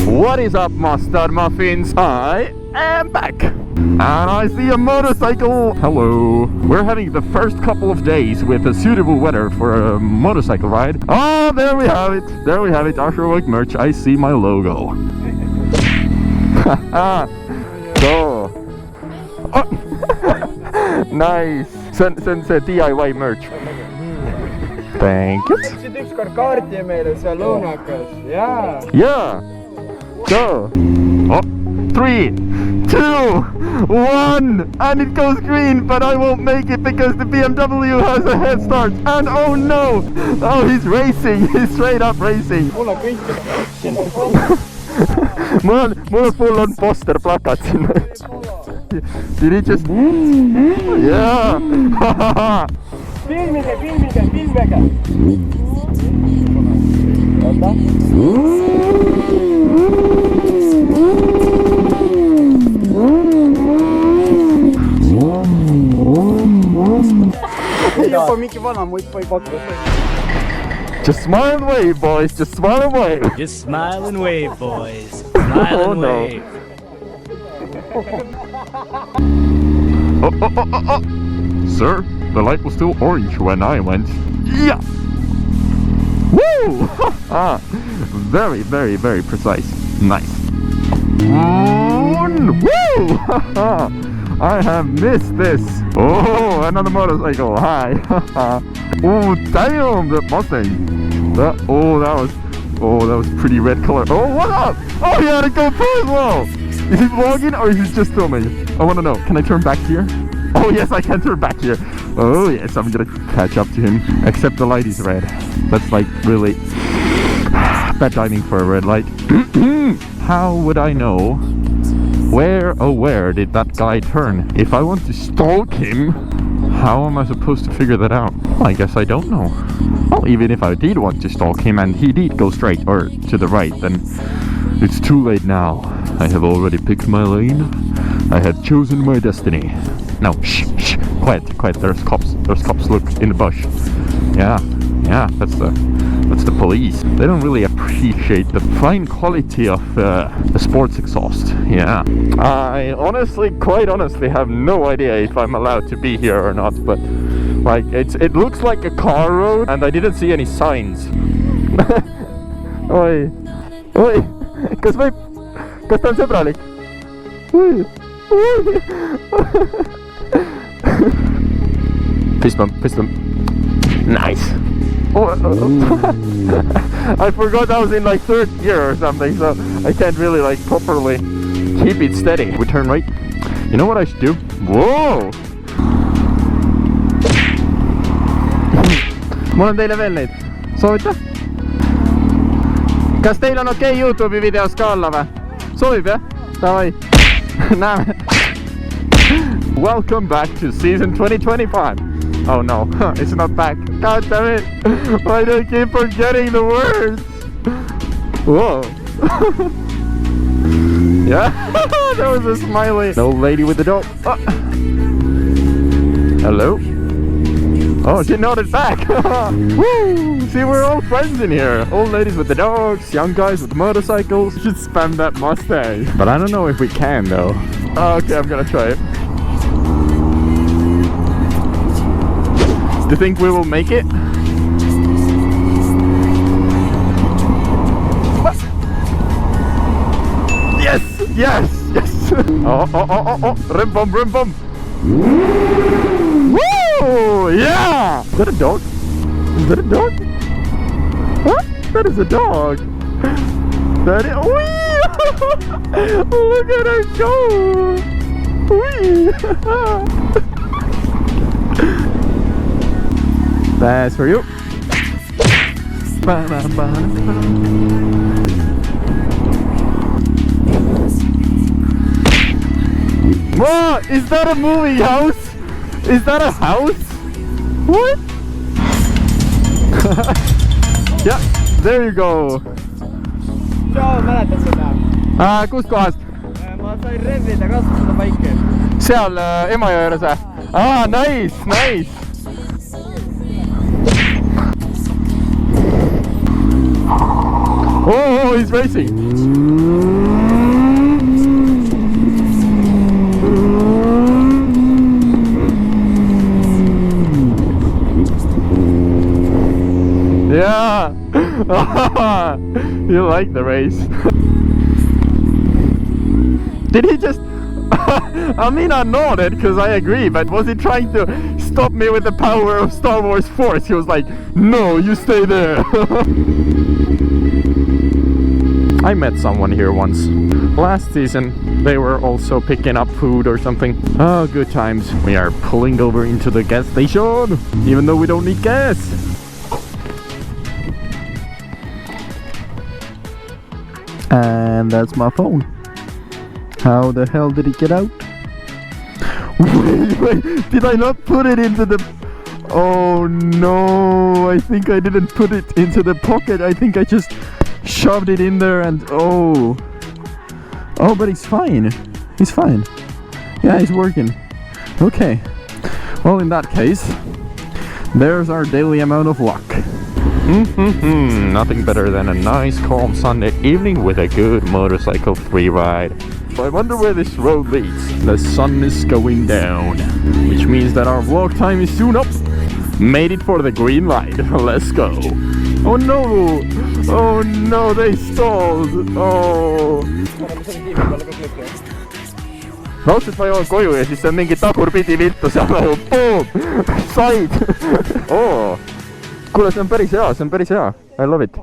What is up, mustard muffins? I am back, and I see a motorcycle. Hello. We're having the first couple of days with a suitable weather for a motorcycle ride. Oh, there we have it. There we have it. Archerwork merch. I see my logo. So. Oh. Nice. See DIY merch. Thank you. Läksid ükskord kaarti meile seal lõunakas, jaa. Yeah. Go. Oh, 3, 2, 1, and it goes green, but I won't make it because the BMW has a head start. And oh no! Oh, he's racing. He's straight up racing. Mul on kõik. mul on full on poster plakat sinna. Did he just? Yeah. Filmige. Juba mingi vana muipa ei pakku. Just smile and wave, boys. Just smile and wave. Just smile and wave, boys. Smile and wave. Oh. Sir, the light was still orange when I went. Yeah. Woo! Very, very, very precise. Nice. Woo! I have missed this. Oh, another motorcycle. Hi. Oh, damn, that Mustang. That was pretty red color. Oh, what up? Oh, he had a GoPro as well. Is he vlogging or is he just filming? I want to know. Can I turn back here? Oh, yes, I can turn back here. Oh, yes, I'm gonna catch up to him. Except the light is red. That's like really bad timing for a red light. How would I know where did that guy turn? If I want to stalk him, how am I supposed to figure that out? Well, I guess I don't know. Well, even if I did want to stalk him and he did go straight or to the right, then it's too late now. I have already picked my lane. I have chosen my destiny. No, shh, quiet. There's cops. Look in the bush. Yeah, that's the police. They don't really appreciate the fine quality of the sports exhaust. Yeah, I quite honestly have no idea if I'm allowed to be here or not. But like, it looks like a car road, and I didn't see any signs. Oi, kas ta on sõbralik? Fist bump. Nice. I forgot I was in like third gear or something, so I can't really like properly keep it steady. We turn right. You know what I should do? Whoa! Mul on teile veel neid. Soovite? Kas teil on okei YouTube'i videos ka olla või? Soovib jah? Davai. Näeme. Welcome back to season 2025. Oh no, it's not back. God damn it. Why do I keep forgetting the words? Whoa. Yeah, that was a smiley. The old lady with the dog. Oh. Hello? Oh, she nodded back. Woo! See, we're all friends in here. Old ladies with the dogs, young guys with the motorcycles. We should spam that Mustang. But I don't know if we can though. Okay, I'm gonna try it. Do you think we will make it? What? Yes! Oh, rim bum. Woo! Yeah! Is that a dog? What? That is a dog. That is... Whee! Look at her go! Whee! That's for you. What? Is that a movie house? Is that a house? What? Yeah, there you go. Tšau, mäletad seda? Kust kohast? Ma sain revida kasvada paike. Seal Emajõe juures või? Nice. Oh, he's racing. Yeah. You like the race. Did he just... I mean, I nodded because I agree, but was he trying to stop me with the power of Star Wars Force? He was like, no, you stay there. I met someone here once. Last season, they were also picking up food or something. Oh, good times. We are pulling over into the gas station, even though we don't need gas. And that's my phone. How the hell did it get out? Wait, did I not put it into the... Oh no, I think I didn't put it into the pocket. I think I just shoved it in there and... Oh, but he's fine. He's fine. Yeah, he's working. Okay. Well, in that case, there's our daily amount of luck. Nothing better than a nice calm Sunday evening with a good motorcycle free ride. I wonder where this road leads. The sun is going down, which means that our vlog time is soon up. Made it for the green light. Let's go. Oh no! Oh no, they stalled! Oh! Raudselt ma joon koju ja siis see on mingi tagurpidi viltu seal nagu boom! Said! Oh! Kuule, see on päris hea, see on päris hea. I love it.